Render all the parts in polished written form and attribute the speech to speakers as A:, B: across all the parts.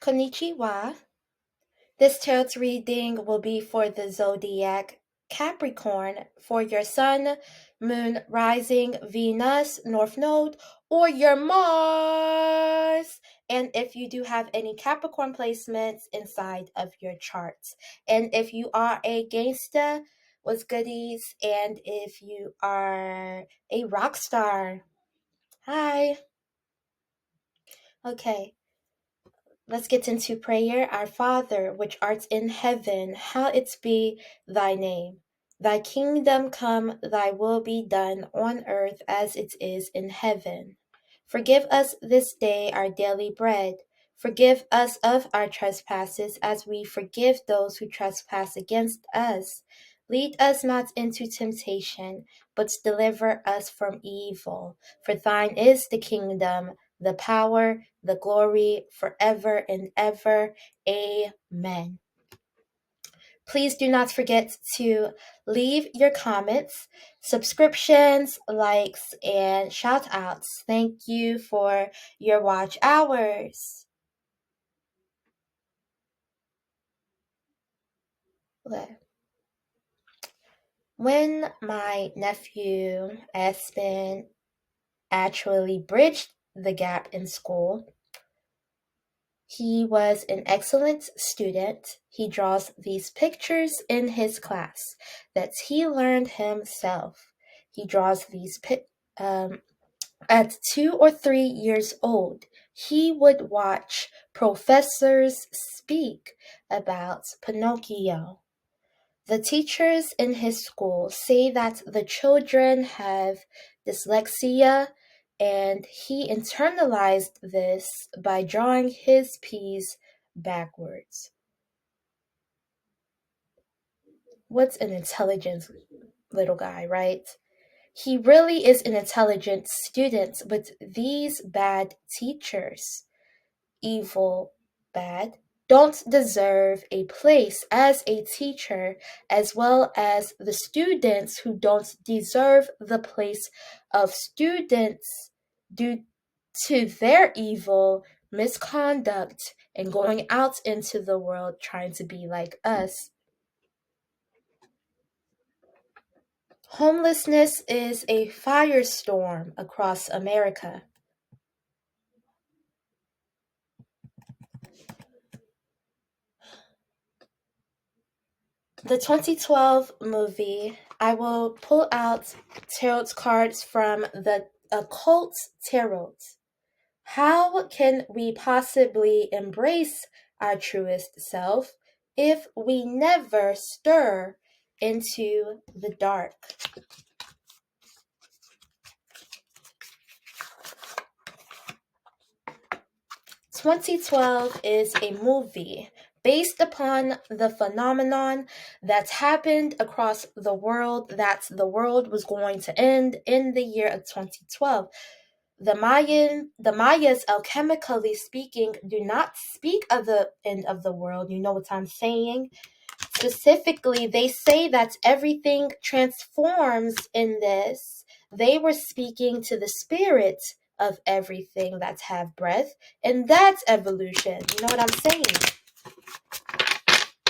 A: Konnichiwa. This tarot reading will be for the zodiac Capricorn for your Sun, Moon, Rising, Venus, North Node, or your Mars. And if you do have any Capricorn placements inside of your charts. And if you are a gangsta with goodies, and if you are a rock star. Hi. Okay. Let's get into prayer. Our Father, which art in heaven, hallowed be thy name. Thy kingdom come, thy will be done on earth as it is in heaven. Forgive us this day our daily bread. Forgive us of our trespasses as we forgive those who trespass against us. Lead us not into temptation, but deliver us from evil. For thine is the kingdom, the power, the glory, forever and ever. Amen. Please do not forget to leave your comments, subscriptions, likes, and shout outs. Thank you for your watch hours. When my nephew Aspen actually bridged the gap in school, he was an excellent student. He draws these pictures in his class that he learned himself. He draws these at 2 or 3 years old. He would watch professors speak about Pinocchio. The teachers in his school say that the children have dyslexia, and he internalized this by drawing his P's backwards. What's an intelligent little guy, right? He really is an intelligent student, but these bad teachers, evil, bad, don't deserve a place as a teacher, as well as the students who don't deserve the place of students due to their evil misconduct and going out into the world trying to be like us. Homelessness is a firestorm across America. The 2012 movie, I will pull out tarot cards from the occult tarot. How can we possibly embrace our truest self if we never stir into the dark? "2012" is a movie based upon the phenomenon that happened across the world, that the world was going to end in the year of 2012. The Mayas, alchemically speaking, do not speak of the end of the world. You know what I'm saying? Specifically, they say that everything transforms in this. They were speaking to the spirit of everything that have breath, and that's evolution. You know what I'm saying?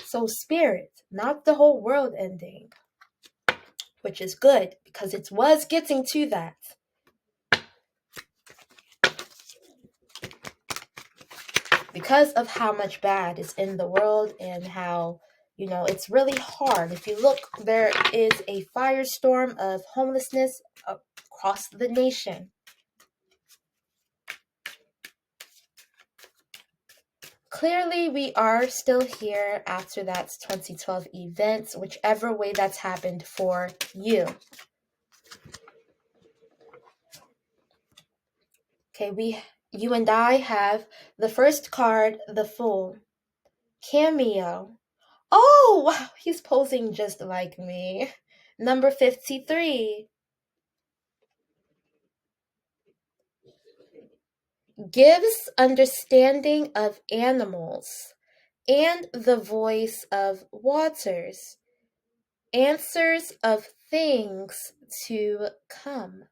A: So spirit, not the whole world ending, which is good because it was getting to that. Because of how much bad is in the world and how, it's really hard. If you look, there is a firestorm of homelessness across the nation. Clearly, we are still here after that 2012 event, whichever way that's happened for you. Okay, you and I have the first card, the Fool. Cameo. Oh, wow, he's posing just like me. Number 53. Gives understanding of animals and the voice of waters. Answers of things to come.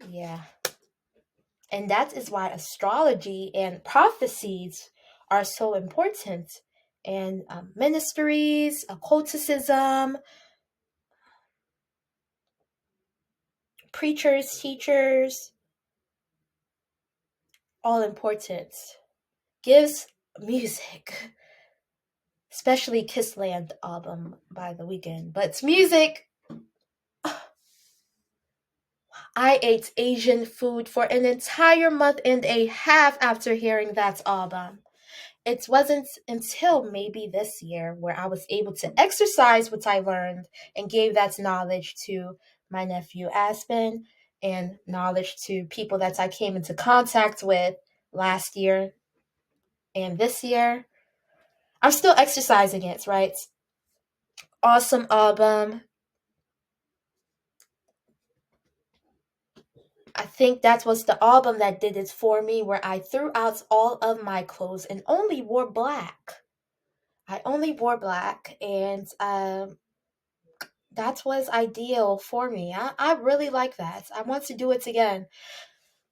A: Yeah. And that is why astrology and prophecies are so important. And ministries, occulticism, preachers, teachers, all important. Gives music, especially Kissland album by The Weeknd. But it's music. I ate Asian food for an entire month and a half after hearing that album. It wasn't until maybe this year where I was able to exercise what I learned and gave that knowledge to my nephew Aspen and knowledge to people that I came into contact with last year and this year. I'm still exercising it, right? Awesome album. I think that was the album that did it for me, where I threw out all of my clothes and only wore black. I only wore black, and that was ideal for me. I really like that. I want to do it again.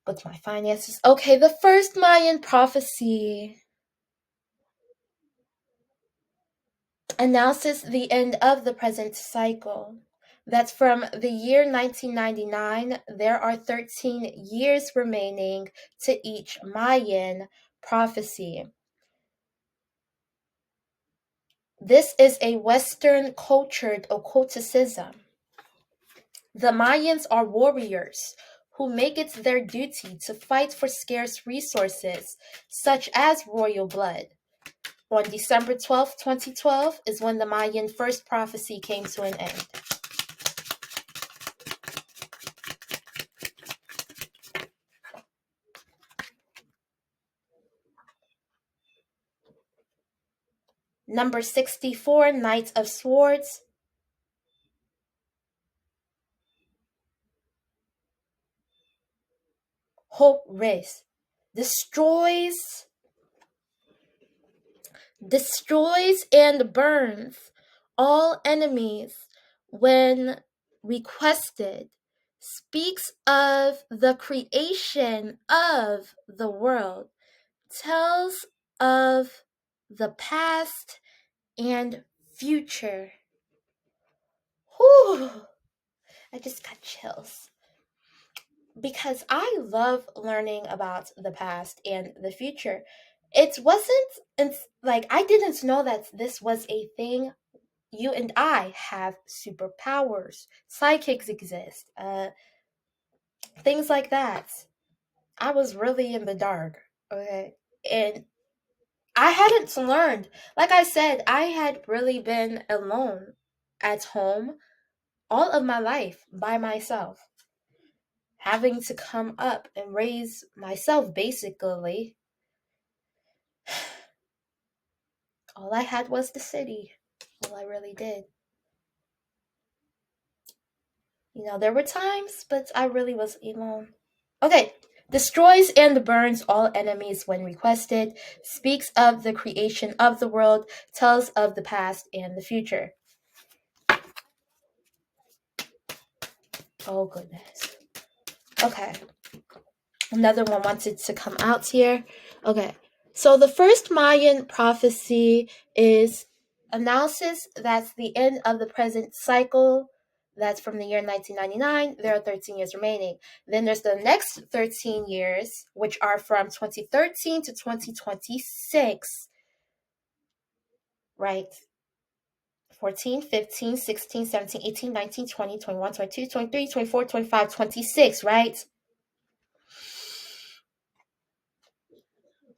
A: But my finances. Okay, the first Mayan prophecy announces the end of the present cycle. That from the year 1999, there are 13 years remaining to each Mayan prophecy. This is a Western cultured occulticism. The Mayans are warriors who make it their duty to fight for scarce resources, such as royal blood. On December 12, 2012, is when the Mayan first prophecy came to an end. Number 64, Knight of Swords. Hope race. Destroys and burns all enemies when requested. Speaks of the creation of the world. Tells of the past and future. Whew, I just got chills. Because I love learning about the past and the future. It wasn't like I didn't know that this was a thing. You and I have superpowers. Psychics exist. Things like that. I was really in the dark. Okay. And I hadn't learned. Like I said, I had really been alone at home all of my life by myself, having to come up and raise myself basically. All I had was the city. All I really did. You know, there were times, but I really was alone. Okay. Destroys and burns all enemies when requested. Speaks of the creation of the world. Tells of the past and the future. Oh, goodness. Okay. Another one wanted to come out here. Okay. So the first Mayan prophecy announces that's the end of the present cycle. That's from the year 1999. There are 13 years remaining. Then there's the next 13 years, which are from 2013 to 2026. Right? 14, 15, 16, 17, 18, 19, 20, 21, 22, 23, 24, 25, 26, right?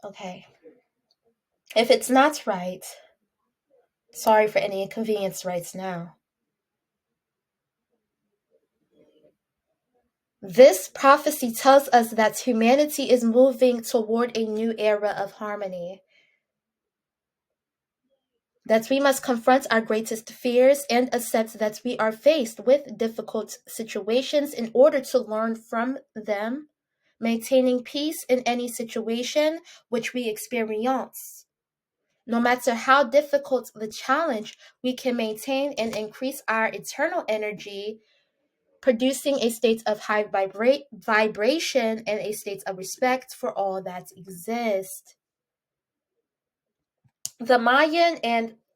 A: Okay. If it's not right, sorry for any inconvenience right now. This prophecy tells us that humanity is moving toward a new era of harmony. That we must confront our greatest fears and accept that we are faced with difficult situations in order to learn from them, maintaining peace in any situation which we experience. No matter how difficult the challenge, we can maintain and increase our eternal energy producing a state of high vibration and a state of respect for all that exists. The Mayan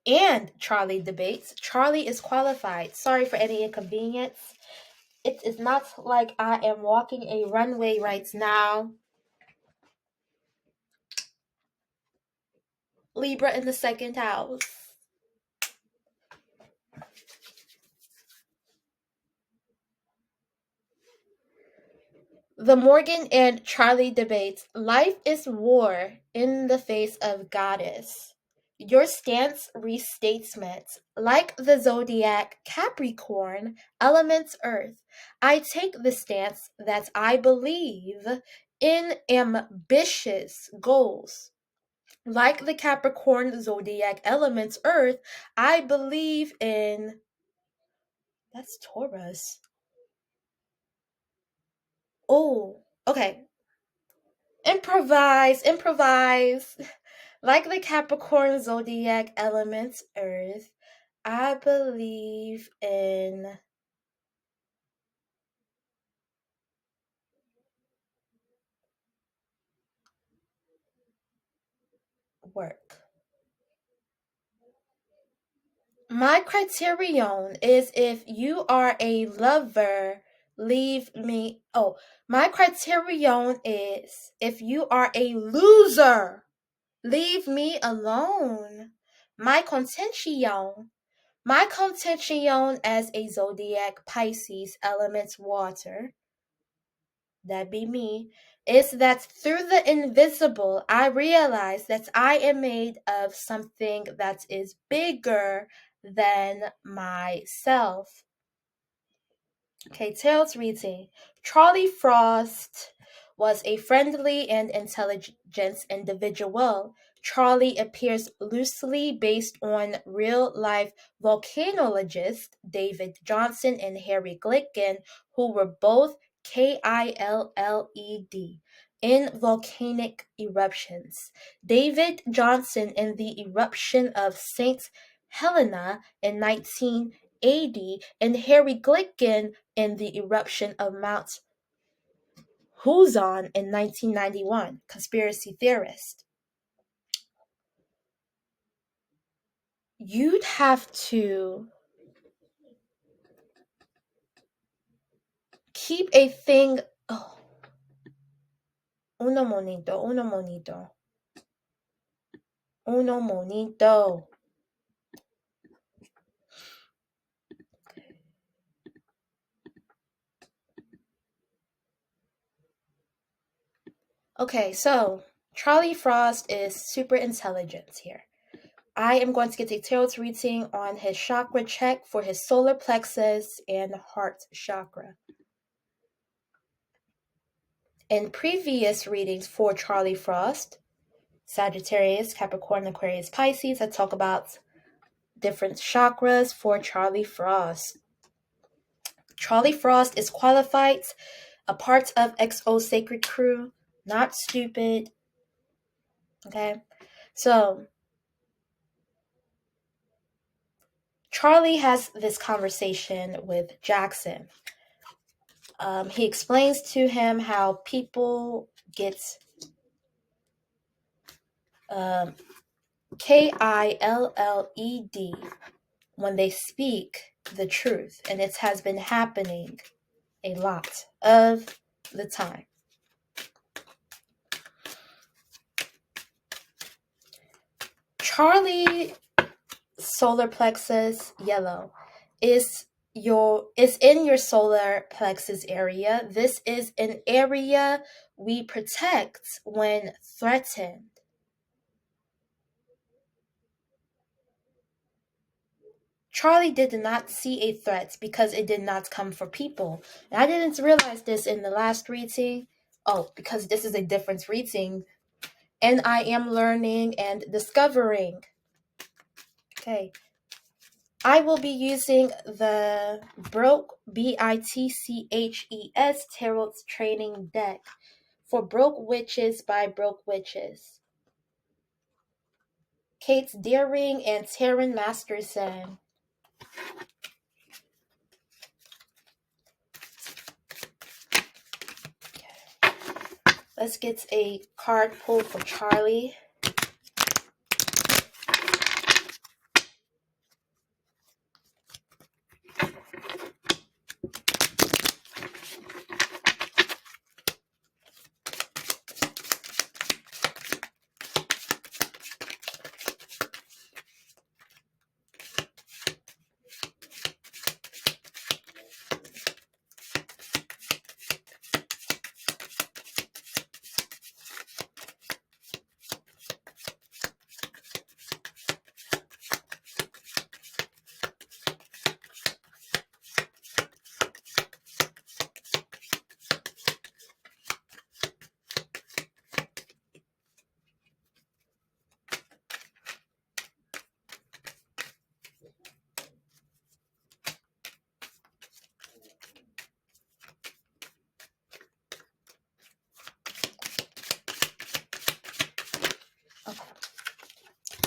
A: and Charlie debates. Charlie is qualified. Sorry for any inconvenience. It is not like I am walking a runway right now. Libra in the second house. The Morgan and Charlie debates. Life is war in the face of goddess. Your stance restatement. Like the zodiac Capricorn, elements earth. I take the stance that I believe in ambitious goals. Like the Capricorn zodiac elements earth, I believe in... That's Taurus. Oh, okay. Improvise. Like the Capricorn zodiac elements earth, I believe in work. My criterion is if you are a lover, leave me. Oh, my criterion is if you are a loser, leave me alone. My contention as a zodiac Pisces elements water, that be me, is that through the invisible, I realize that I am made of something that is bigger than myself. Okay, Tails reading. Charlie Frost was a friendly and intelligent individual. Charlie appears loosely based on real-life volcanologists David Johnson and Harry Glicken, who were both KILLED in volcanic eruptions. David Johnson in the eruption of St. Helena in 1980 and Harry Glicken in the eruption of Mount Huzon in 1991, conspiracy theorist. You'd have to keep a thing... Oh. Uno monito. Okay, so Charlie Frost is super intelligent here. I am going to get a tarot reading on his chakra check for his solar plexus and heart chakra. In previous readings for Charlie Frost, Sagittarius, Capricorn, Aquarius, Pisces, I talk about different chakras for Charlie Frost. Charlie Frost is qualified, a part of XO Sacred Crew, not stupid. Okay, so Charlie has this conversation with Jackson. He explains to him how people get KILLED when they speak the truth, and it has been happening a lot of the time. Charlie solar plexus yellow is in your solar plexus area. This is an area we protect when threatened. Charlie did not see a threat because it did not come for people. And I didn't realize this in the last reading. Oh, because this is a different reading. And I am learning and discovering. Okay. I will be using the Broke, BITCHES Tarot Training Deck for Broke Witches by Broke Witches. Kate Deering and Taryn Masterson. Let's get a card pulled for Charlie.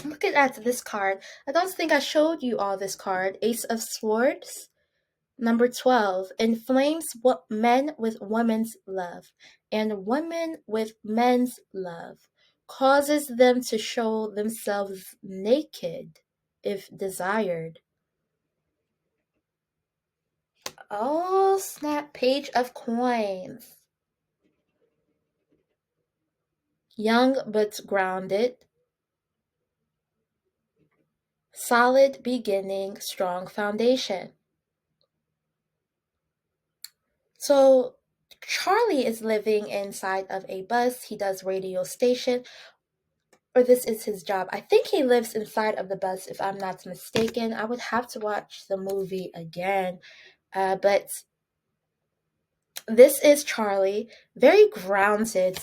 A: Looking at this card, I don't think I showed you all this card. Ace of Swords, number 12, inflames what men with women's love, and women with men's love, causes them to show themselves naked if desired. Oh, snap. Page of Coins. Young but grounded. Solid beginning, strong foundation. So Charlie is living inside of a bus. He does radio station, or this is his job. I think he lives inside of the bus, if I'm not mistaken. I would have to watch the movie again. But this is Charlie, very grounded,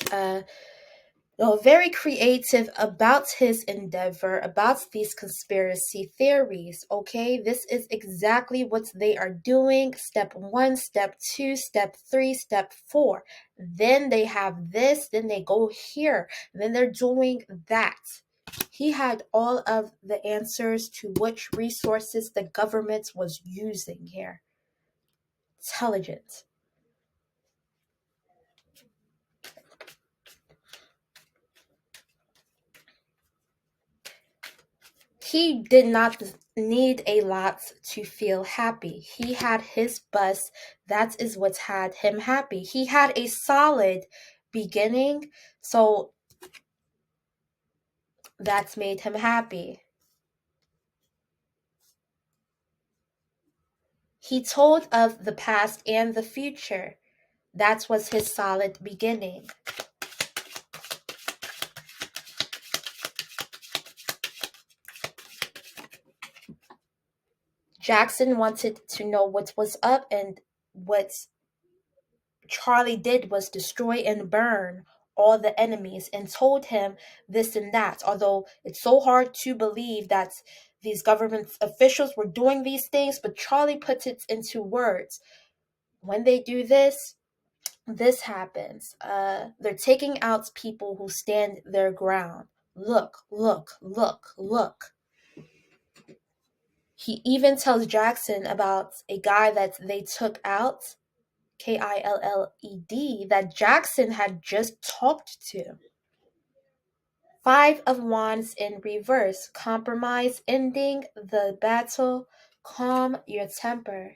A: very creative about his endeavor, about these conspiracy theories. Okay, this is exactly what they are doing. Step 1, step 2, step 3, step 4. Then they have this, then they go here, then they're doing that. He had all of the answers to which resources the government was using here. Intelligent. He did not need a lot to feel happy. He had his bus. That is what had him happy. He had a solid beginning, so that's made him happy. He told of the past and the future. That was his solid beginning. Jackson wanted to know what was up, and what Charlie did was destroy and burn all the enemies, and told him this and that. Although it's so hard to believe that these government officials were doing these things, but Charlie puts it into words. When they do this, this happens. They're taking out people who stand their ground. Look, look, look, look. He even tells Jackson about a guy that they took out, Killed, that Jackson had just talked to. 5 of Wands in reverse. Compromise, ending the battle. Calm your temper.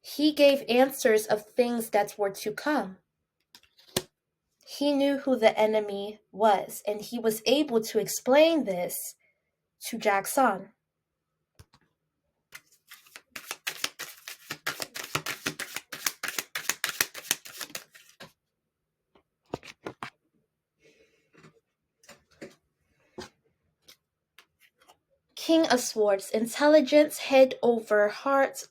A: He gave answers of things that were to come. He knew who the enemy was, and he was able to explain this to Jackson. King of Swords, intelligence, head over heart,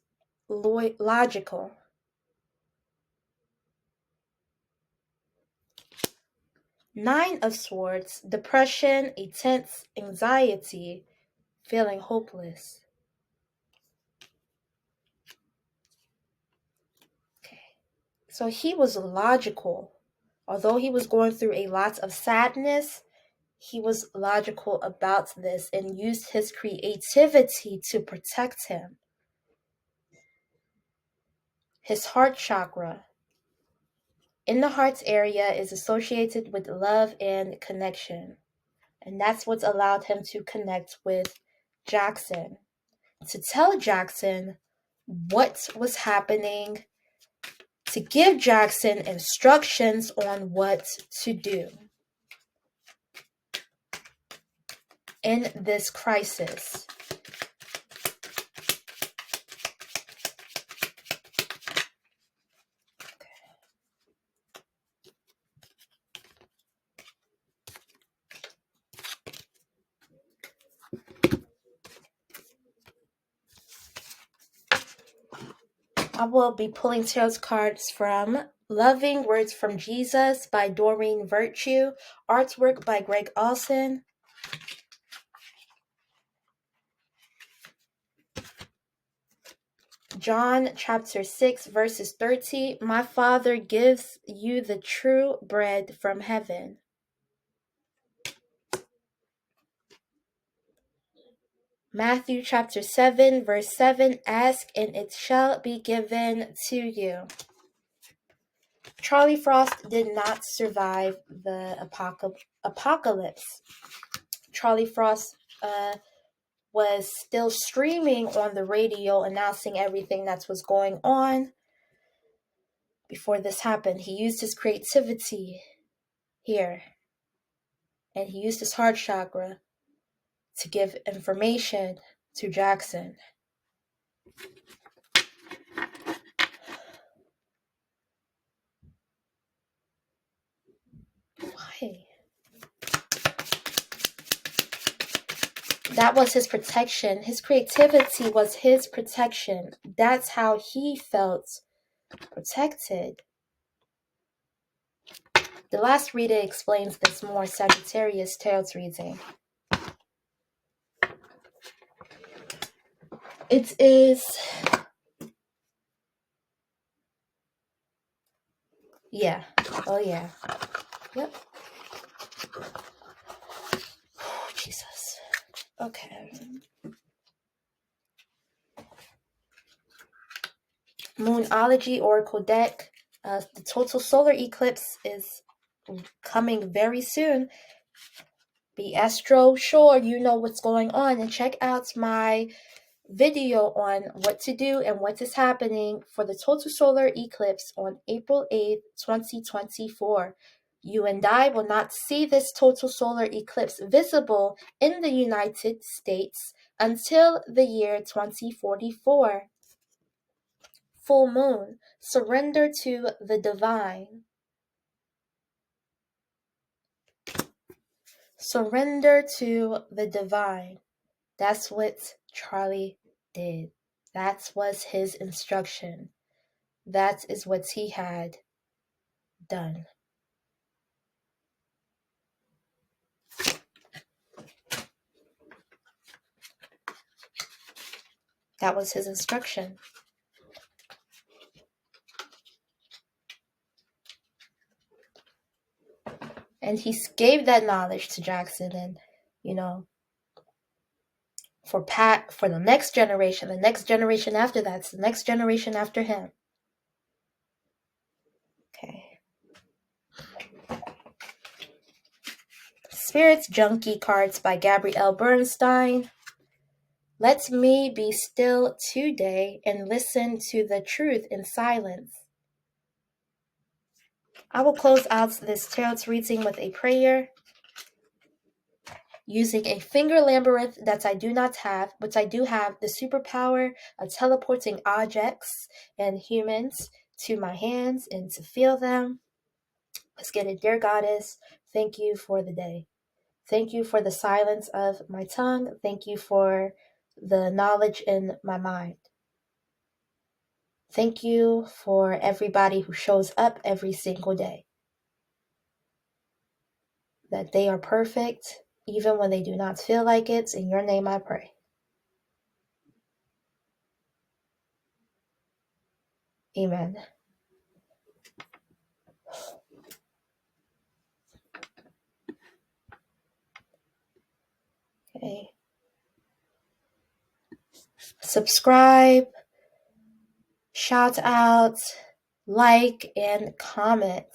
A: logical. Nine of Swords, depression, a tense anxiety, feeling hopeless. Okay. So he was logical. Although he was going through a lot of sadness, he was logical about this and used his creativity to protect him. His heart chakra in the heart area is associated with love and connection. And that's what's allowed him to connect with Jackson, to tell Jackson what was happening, to give Jackson instructions on what to do in this crisis. I will be pulling tarot cards from Loving Words from Jesus by Doreen Virtue, artwork by Greg Olson. John chapter 6 verses 30, my Father gives you the true bread from heaven. Matthew chapter 7 verse 7, ask and it shall be given to you. Charlie Frost did not survive the apocalypse. Charlie Frost was still streaming on the radio, announcing everything that was going on before this happened. He used his creativity here, and he used his heart chakra to give information to Jackson. Why? That was his protection. His creativity was his protection. That's how he felt protected. The last reading explains this more. Sagittarius tarot reading. It is, yeah. Oh yeah. Yep. Oh, Jesus. Okay. Moonology Oracle deck. The total solar eclipse is coming very soon. Be ASTRO sure you know what's going on, and check out my video on what to do and what is happening for the total solar eclipse on April 8th, 2024. You and I will not see this total solar eclipse visible in the United States until the year 2044. Full moon, surrender to the divine. Surrender to the divine. That's what Charlie did. That was his instruction. That is what he had done. That was his instruction. And he gave that knowledge to Jackson, and for the next generation after that, the next generation after him. Okay. Spirits Junkie cards by Gabrielle Bernstein. Let me be still today and listen to the truth in silence. I will close out this tarot reading with a prayer using a finger labyrinth that I do not have, but I do have the superpower of teleporting objects and humans to my hands and to feel them. Let's get it. Dear Goddess, thank you for the day. Thank you for the silence of my tongue. Thank you for the knowledge in my mind. Thank you for everybody who shows up every single day. That they are perfect, even when they do not feel like it. In your name I pray. Amen. Okay. Subscribe, shout out, like, and comment.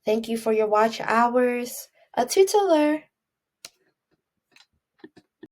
A: Thank you for your watch hours. A tuteler.